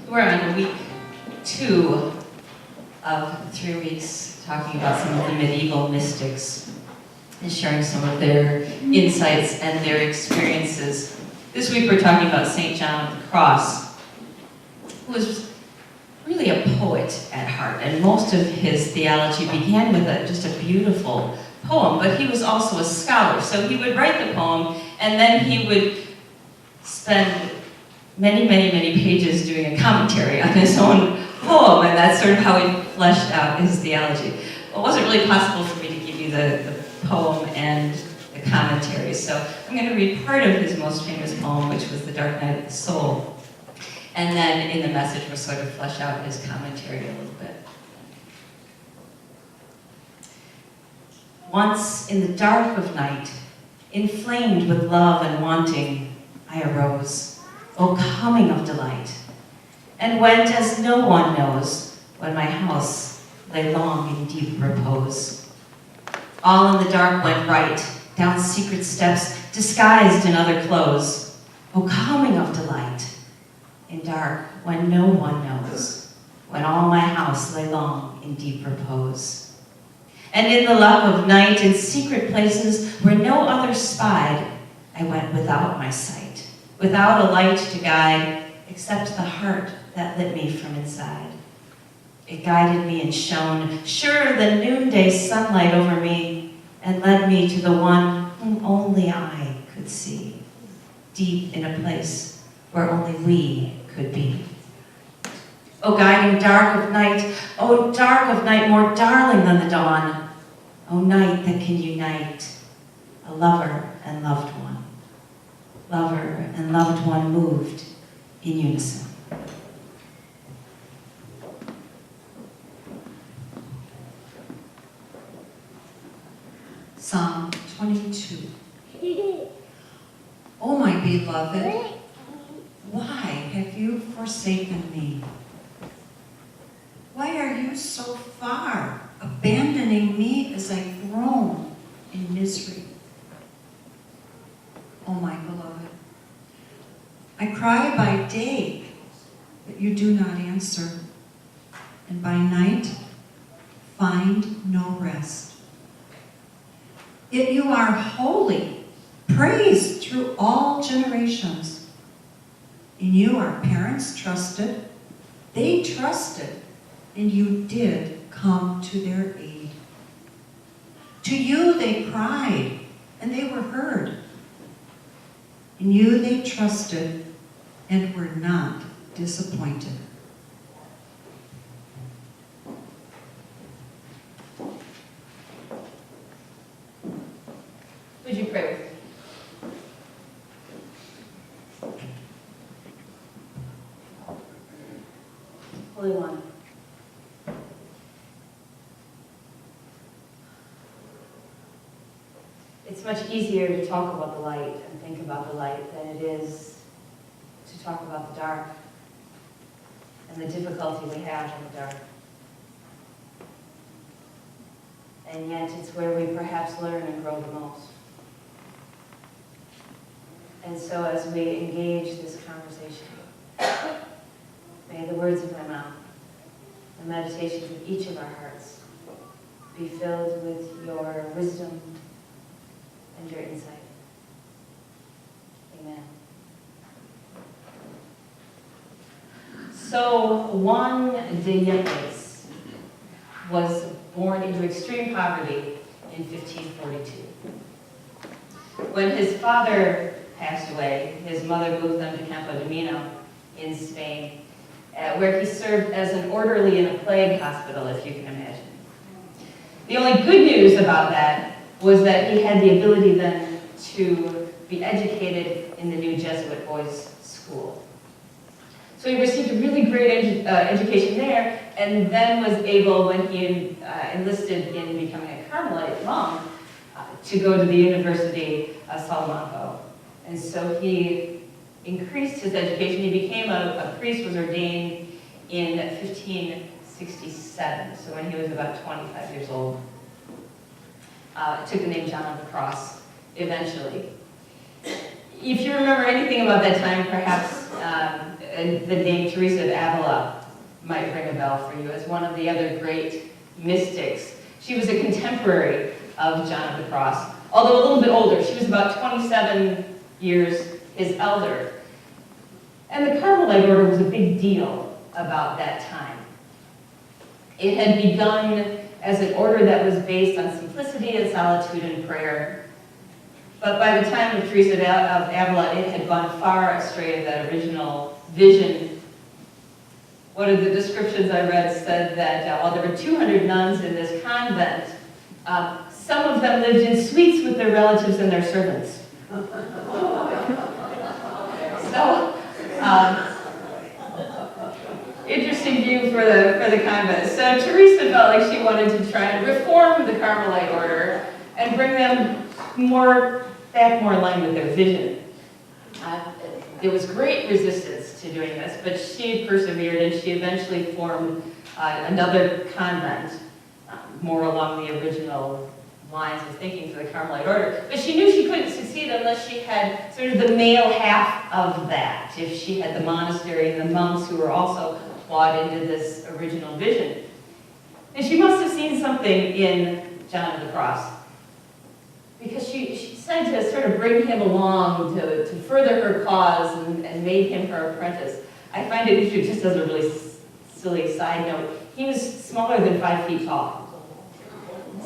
We're on week 2 of 3 weeks talking about some of the medieval mystics and sharing some of their insights and their experiences. This week we're talking about St. John of the Cross, who was really a poet at heart, and most of his theology began with just a beautiful poem, but he was also a scholar, so he would write the poem and then he would spend many pages doing a commentary on his own poem, and that's sort of how he fleshed out his theology. Well, it wasn't really possible for me to give you the poem and the commentary, so I'm going to read part of his most famous poem, which was The Dark Night of the Soul, and then in the message we'll sort of flesh out his commentary a little bit. Once in the dark of night, inflamed with love and wanting, I arose, O coming of delight, and went as no one knows, when my house lay long in deep repose. All in the dark went right, down secret steps, disguised in other clothes. O coming of delight, in dark when no one knows, when all my house lay long in deep repose. And in the love of night, in secret places where no other spied, I went without my sight, without a light to guide, except the heart that lit me from inside. It guided me and shone, sure the noonday sunlight over me, and led me to the one whom only I could see, deep in a place where only we could be. O guiding dark of night, O dark of night, more darling than the dawn, O night that can unite a lover and loved one. Lover and loved one moved in unison. Psalm 22. O my beloved, why have you forsaken me? Why are you so far, abandoning me as I groan in misery? O my beloved, I cry by day, but you do not answer, and by night find no rest. Yet you are holy, praised through all generations. In you our parents trusted, they trusted, and you did come to their aid. To you they cried, and they were heard. In you they trusted and were not disappointed. Would you pray with me? Holy One, it's much easier to talk about the light and think about the light than it is to talk about the dark and the difficulty we have in the dark. And yet it's where we perhaps learn and grow the most. And so as we engage this conversation, may the words of my mouth, the meditations of each of our hearts, be filled with your wisdom and your insight. Amen. So Juan de Yepes was born into extreme poverty in 1542. When his father passed away, his mother moved them to Campo de Mino in Spain, where he served as an orderly in a plague hospital, if you can imagine. The only good news about that was that he had the ability then to be educated in the new Jesuit boys' school. So he received a really great education there, and then was able, when he enlisted in becoming a Carmelite monk, to go to the University of Salamanca. And so he increased his education. He became a priest, was ordained in 1567, so when he was about 25 years old. Took the name John of the Cross eventually. If you remember anything about that time, perhaps the name Teresa of Avila might ring a bell for you as one of the other great mystics. She was a contemporary of John of the Cross, although a little bit older. She was about 27 years his elder. And the Carmelite order was a big deal about that time. It had begun as an order that was based on simplicity and solitude and prayer. But by the time of Teresa of Avila, it had gone far astray of that original vision. One of the descriptions I read said that while there were 200 nuns in this convent, some of them lived in suites with their relatives and their servants. So, interesting view for the convent. So Teresa felt like she wanted to try and reform the Carmelite order and bring them back more in line with their vision. There was great resistance to doing this, but she persevered and she eventually formed another convent, more along the original lines of thinking for the Carmelite order. But she knew she couldn't succeed unless she had sort of the male half of that, if she had the monastery and the monks who were also bought into this original vision. And she must have seen something in John of the Cross, because she decided to sort of bring him along to further her cause and made him her apprentice. I find it interesting, just as a really silly side note, he was smaller than 5 feet tall.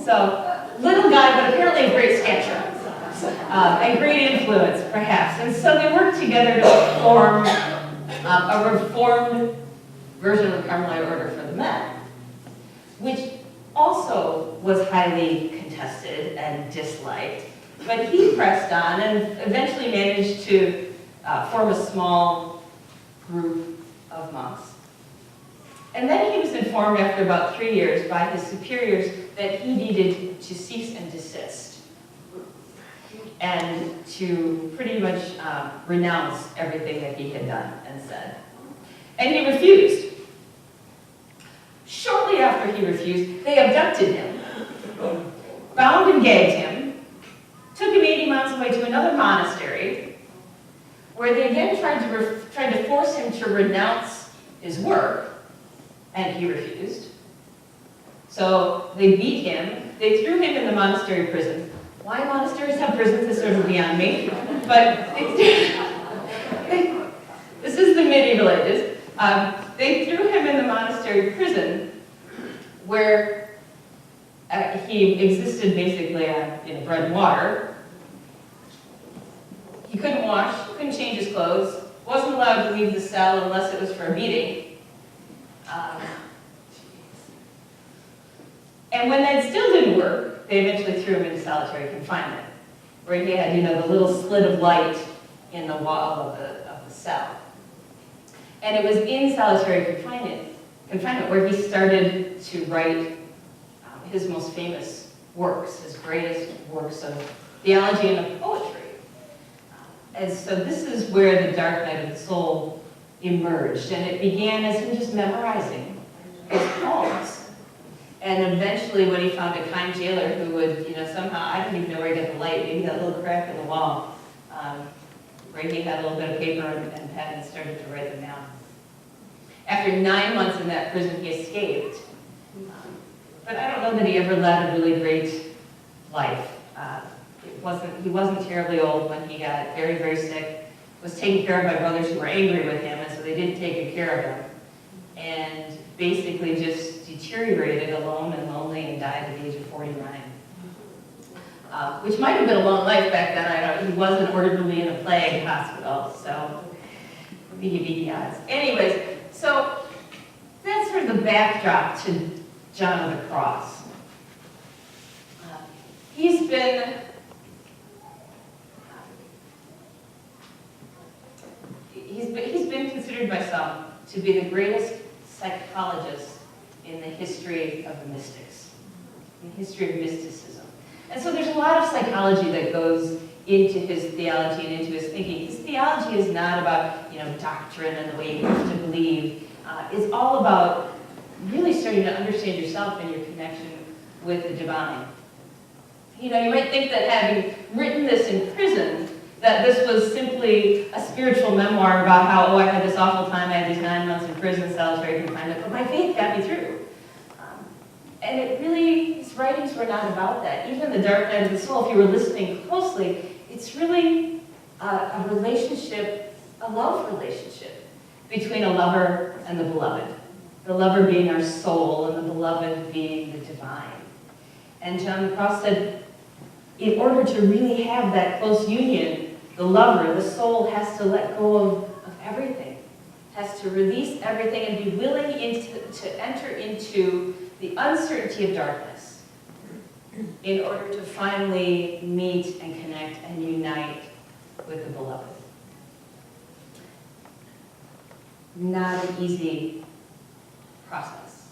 So, little guy, but apparently of great stature. And great influence, perhaps. And so they worked together to form a reformed version of the Carmelite order for the men, which also was highly contested and disliked. But he pressed on and eventually managed to form a small group of monks. And then he was informed after about 3 years by his superiors that he needed to cease and desist and to pretty much renounce everything that he had done and said. And he refused. Shortly after he refused, they abducted him, bound and gagged him, took him 80 miles away to another monastery, where they again tried to force him to renounce his work, and he refused. So they beat him, they threw him in the monastery prison. Why monasteries have prisons is sort of beyond me, but this is the medieval ages. They threw him in the monastery prison, where he existed basically on bread and water. He couldn't wash, couldn't change his clothes, wasn't allowed to leave the cell unless it was for a meeting. And when that still didn't work, they eventually threw him into solitary confinement, where he had, the little slit of light in the wall of the cell. And it was in solitary confinement where he started to write his most famous works, his greatest works of theology and of poetry. And so this is where the dark night of the soul emerged, and it began as him just memorizing his poems. And eventually, when he found a kind jailer who would, somehow, I don't even know where he got the light, maybe that little crack in the wall, where he had a little bit of paper and pen and started to write them down. After 9 months in that prison, he escaped. But I don't know that he ever led a really great life. He wasn't terribly old when he got very, very sick, was taken care of by brothers who were angry with him, and so they didn't take good care of him. And basically just deteriorated alone and lonely and died at the age of 49. Which might have been a long life back then. I don't know. He wasn't ordered to be in a plague hospital, so maybe the odds. Anyways, so that's sort of the backdrop to John of the Cross. He's been considered by some to be the greatest psychologist in the history of the mystics, in the history of mysticism. And so there's a lot of psychology that goes into his theology and into his thinking. His theology is not about, doctrine and the way you have to believe. It's all about really starting to understand yourself and your connection with the divine. You might think that having written this in prison, that this was simply a spiritual memoir about how, oh, I had this awful time, I had these 9 months in prison, solitary confinement, but my faith got me through. And it really, his writings were not about that. Even The Dark Night of the Soul, if you were listening closely, it's really a relationship, a love relationship between a lover and the beloved. The lover being our soul and the beloved being the divine. And John the Cross said, in order to really have that close union, the lover, the soul, has to let go of everything, has to release everything and be willing to enter into the uncertainty of darkness in order to finally meet and connect and unite with the beloved. Not an easy process.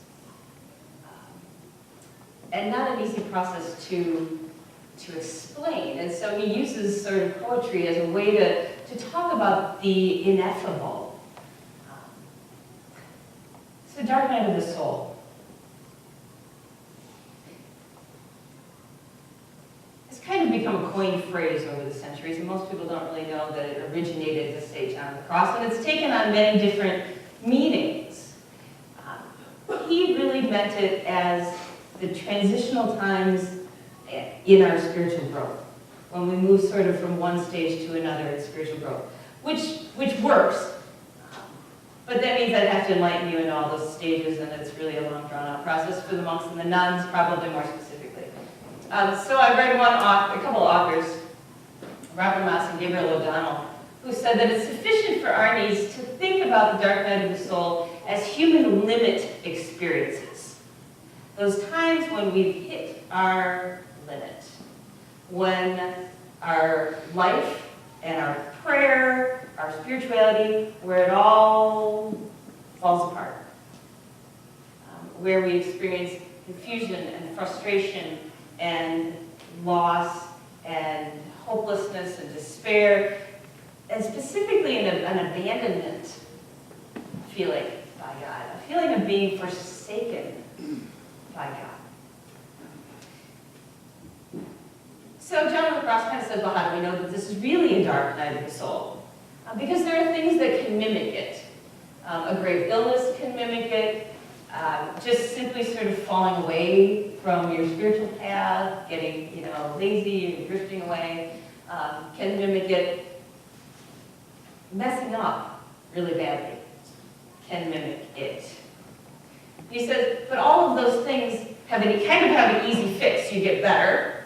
And not an easy process to explain. And so he uses sort of poetry as a way to talk about the ineffable. So Dark Night of the Soul. It's kind of become a coined phrase over the centuries, and most people don't really know that it originated with St. John the Cross, and it's taken on many different meanings. He really meant it as the transitional times in our spiritual growth, when we move sort of from one stage to another in spiritual growth, which works. But that means I'd have to enlighten you in all those stages, and it's really a long, drawn-out process for the monks and the nuns, probably more specifically. So I read a couple of authors, Robert Moss and Gabriel O'Donnell, who said that it's sufficient for our needs to think about the Dark Night of the Soul as human limit experiences. Those times when we've hit our limit, when our life and our prayer, our spirituality, where it all falls apart, where we experience confusion and frustration and loss and hopelessness and despair, and specifically an abandonment feeling by God, a feeling of being forsaken by God. So John of the Cross kind of says, well, how do we know that this is really a dark night of the soul? Because there are things that can mimic it. A grave illness can mimic it. Just simply sort of falling away from your spiritual path, getting lazy and drifting away, can mimic it. Messing up really badly can mimic it. He says, but all of those things have an easy fix. You get better,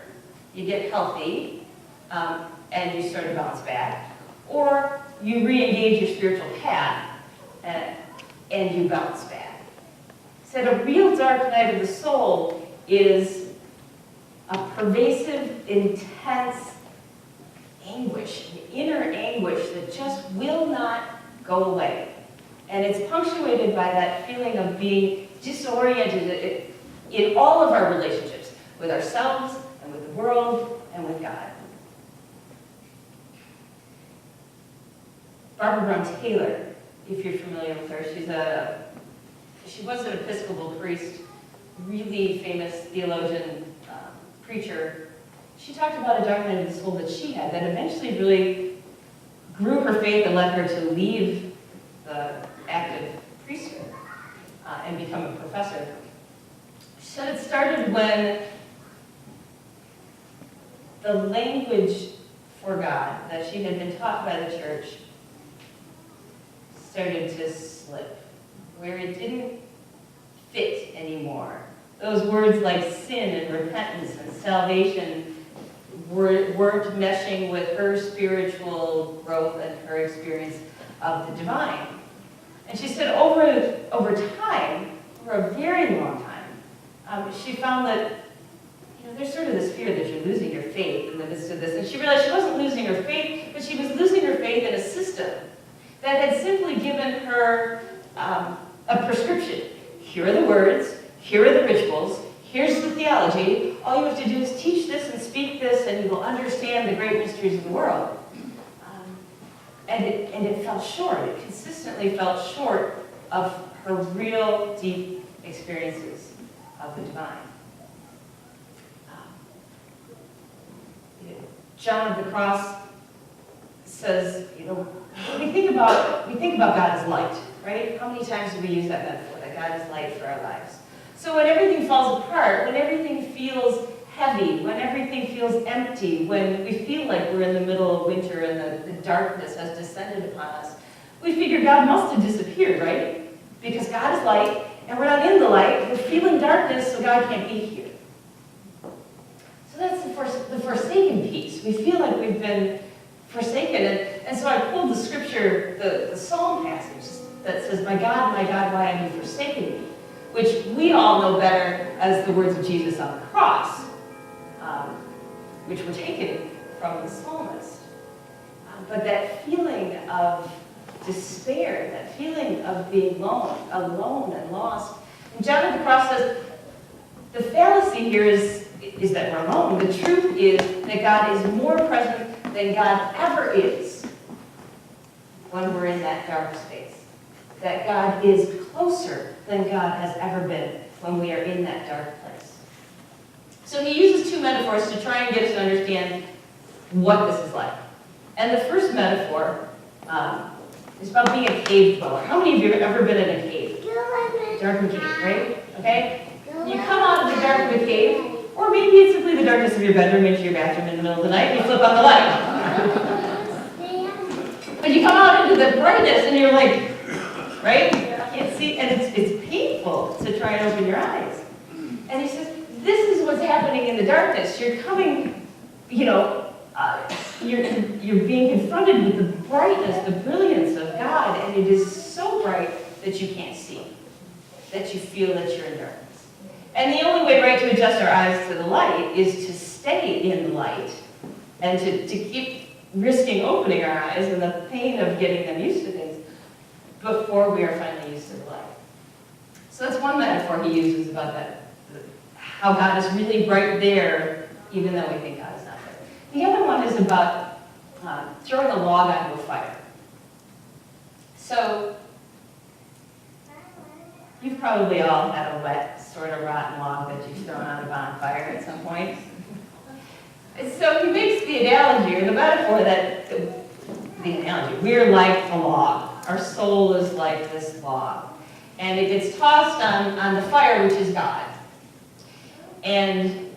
you get healthy, and you sort of bounce back. Or you re-engage your spiritual path, and you bounce back. He said a real dark night of the soul is a pervasive, intense anguish, an inner anguish that just will not go away. And it's punctuated by that feeling of being disoriented in all of our relationships, with ourselves and with the world and with God. Barbara Brown Taylor, if you're familiar with her, she was an Episcopal priest, really famous theologian, preacher. She talked about a dark night of the soul that she had that eventually really grew her faith and led her to leave the active priesthood and become a professor. She said it started when the language for God that she had been taught by the church started to slip, where it didn't fit anymore. Those words like sin and repentance and salvation weren't meshing with her spiritual growth and her experience of the divine. And she said over time, for a very long time, she found that there's sort of this fear that you're losing your faith in the midst of this. And she realized she wasn't losing her faith, but she was losing her faith in a system that had simply given her a prescription. Here are the words, here are the rituals, here's the theology. All you have to do is teach this and speak this, and you will understand the great mysteries of the world. And it fell short. It consistently fell short of her real deep experiences of the divine. John of the Cross says, we think about God as light, right? How many times do we use that metaphor, that God is light for our lives? So when everything falls apart, when everything feels heavy, when everything feels empty, when we feel like we're in the middle of winter and the darkness has descended upon us, we figure God must have disappeared, right? Because God is light, and we're not in the light. We're feeling darkness, so God can't be here. So that's the forsaken piece. We feel like we've been forsaken. And so I pulled the scripture, the psalm passage that says, my God, why have you forsaken me? Which we all know better as the words of Jesus on the cross, which were taken from the psalmist. But that feeling of despair, that feeling of being alone and lost. And John of the Cross says, the fallacy here is that we're alone. The truth is that God is more present than God ever is when we're in that dark space. That God is closer than God has ever been when we are in that dark place. So he uses two metaphors to try and get us to understand what this is like. And the first metaphor is about being a cave dweller. How many of you have ever been in a cave? Darkened cave, right? Okay? You come out of the dark of a cave, or maybe it's simply the darkness of your bedroom into your bathroom in the middle of the night, and you flip on the light. But you come out into the brightness, and you're like, right? You can't see, and it's painful to try and open your eyes. And he says, this is what's happening in the darkness. You're coming, you're being confronted with the brightness, the brilliance of God, and it is so bright that you can't see, that you feel that you're in darkness. And the only way, right, to adjust our eyes to the light is to stay in the light and to keep risking opening our eyes and the pain of getting them used to things before we are finally used to the light. So that's one metaphor he uses about that, how God is really right there, even though we think God is not there. The other one is about throwing a log onto a fire. So you've probably all had a wet, sort of rotten log that you've thrown on a bonfire at some point. So he makes the analogy, or the metaphor, that we're like a log. Our soul is like this log. And it gets tossed on the fire, which is God. And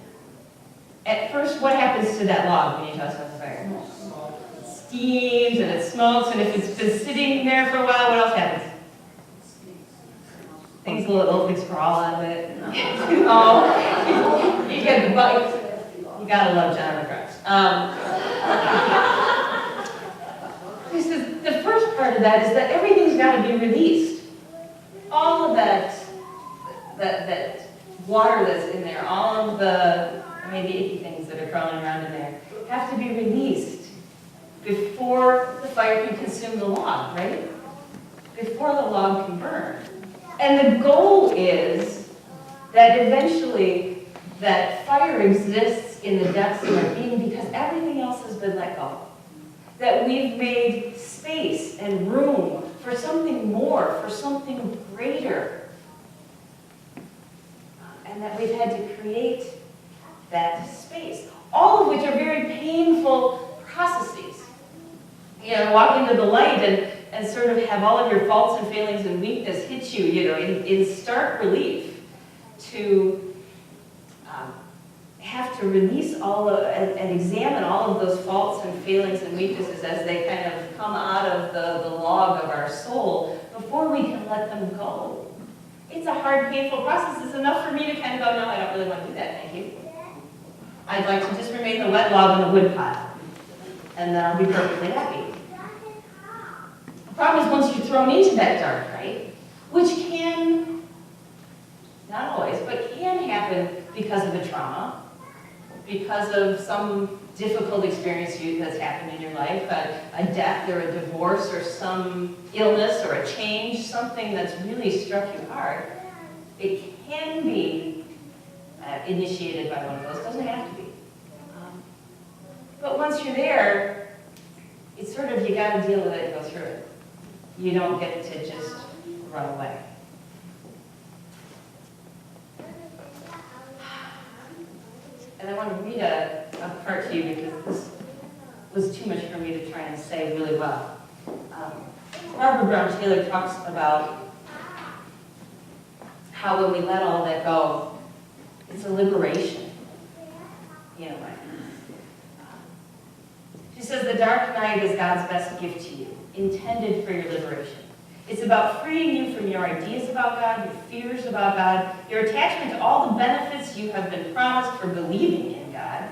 at first, what happens to that log when you toss it on the fire? It steams and it smokes, and if it's been sitting there for a while, what else happens? Things little things crawl out of it. You get the bugs. You gotta love John of the Cross. He says the first part of that is that everything's got to be released. All of that water that's in there, all of the maybe icky things that are crawling around in there, have to be released before the fire can consume the log, right? Before the log can burn. And the goal is that eventually that fire exists in the depths of our being because everything else has been let go. That we've made space and room for something more, for something greater. And that we've had to create that space. All of which are very painful processes. Walk into the light and sort of have all of your faults and failings and weakness hit you, in stark relief, to have to release and examine all of those faults and failings and weaknesses as they kind of come out of the log of our soul before we can let them go. It's a hard, painful process. It's enough for me to kind of go, no, I don't really want to do that, thank you. I'd like to just remain the wet log in the wood pile, and then I'll be perfectly happy. The problem is once you're thrown into that dark night, which can, not always, but can happen because of a trauma, because of some difficult experience that's happened in your life, a death or a divorce or some illness or a change, something that's really struck you hard, it can be initiated by one of those. It doesn't have to be. But once you're there, it's sort of, you got to deal with it and go through it. You don't get to just run away. And I want to read a part to you because this was too much for me to try and say really well. Barbara Brown Taylor talks about how when we let all that go, it's a liberation, in a way. She says, the dark night is God's best gift to you, intended for your liberation. It's about freeing you from your ideas about God, your fears about God, your attachment to all the benefits you have been promised for believing in God,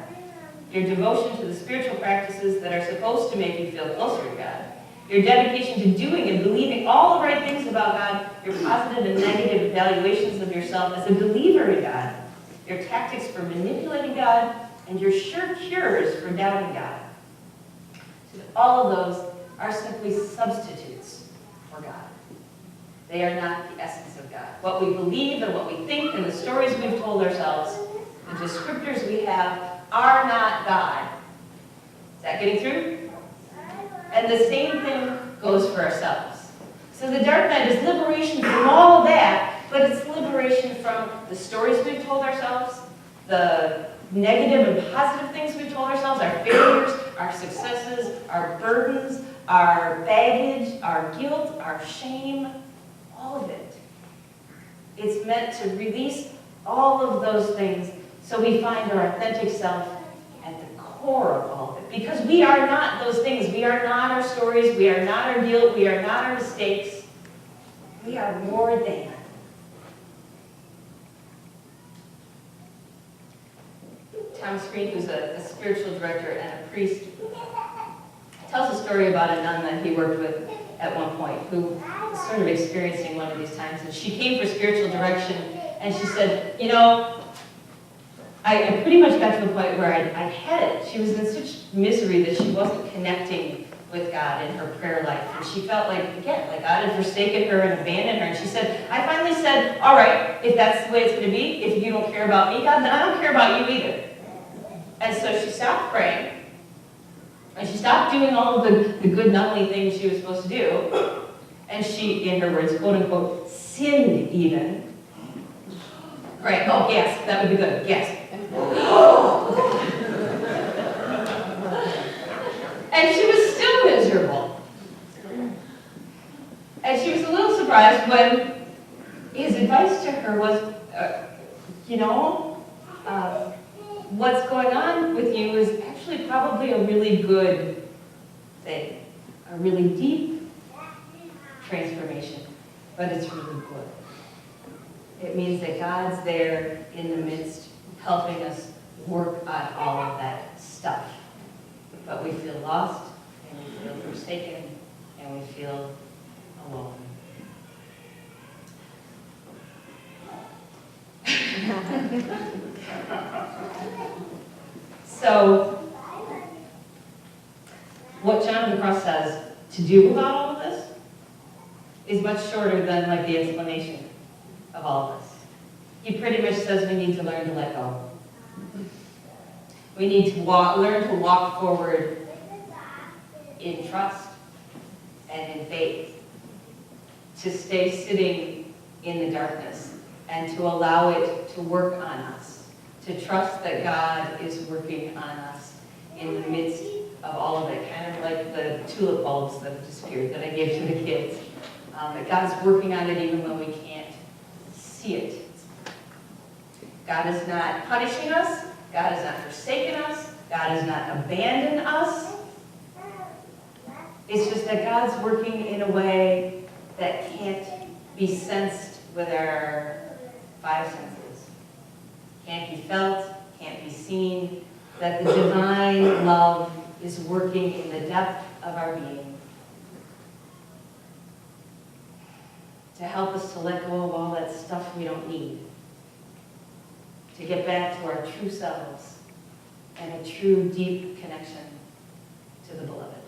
your devotion to the spiritual practices that are supposed to make you feel closer to God, your dedication to doing and believing all the right things about God, your positive and negative evaluations of yourself as a believer in God, your tactics for manipulating God, and your sure cures for doubting God. So all of those are simply substitutes for God. They are not the essence of God. What we believe and what we think and the stories we've told ourselves, the descriptors we have, are not God. Is that getting through? And the same thing goes for ourselves. So the dark night is liberation from all of that, but it's liberation from the stories we've told ourselves, the negative and positive things we've told ourselves, our failures, our successes, our burdens, our baggage, our guilt, our shame, all of it. It's meant to release all of those things so we find our authentic self at the core of all of it. Because we are not those things. We are not our stories. We are not our guilt. We are not our mistakes. We are more than. Tom Screen, who's a spiritual director and a priest, tells a story about a nun that he worked with at one point who was sort of experiencing one of these times. And she came for spiritual direction, and she said, you know, I pretty much got to a point where I had it. She was in such misery that she wasn't connecting with God in her prayer life. And she felt like, again, like God had forsaken her and abandoned her. And she said, I finally said, all right, if that's the way it's going to be, if you don't care about me, God, then I don't care about you either. And so she stopped praying. And she stopped doing all of the good nunly things she was supposed to do. And she, in her words, quote unquote, sinned even. Right, oh, yes, that would be good, yes. And she was still miserable. And she was a little surprised when his advice to her was, what's going on with you is actually probably a really good thing, a really deep transformation, but it's really good. It means that God's there in the midst, helping us work on all of that stuff. But we feel lost, and we feel forsaken, and we feel alone. So, what John of the Cross says to do about all of this is much shorter than like the explanation of all of this. He pretty much says we need to learn to let go. We need to learn to walk forward in trust and in faith, to stay sitting in the darkness and to allow it to work on us, to trust that God is working on us in the midst of all of it, kind of like the tulip bulbs that have disappeared that I gave to the kids. That God's working on it even when we can't see it. God is not punishing us. God has not forsaken us. God has not abandoned us. It's just that God's working in a way that can't be sensed with our five senses. Can't be felt, can't be seen. That the divine love is working in the depth of our being to help us to let go of all that stuff we don't need, to get back to our true selves and a true deep connection to the beloved.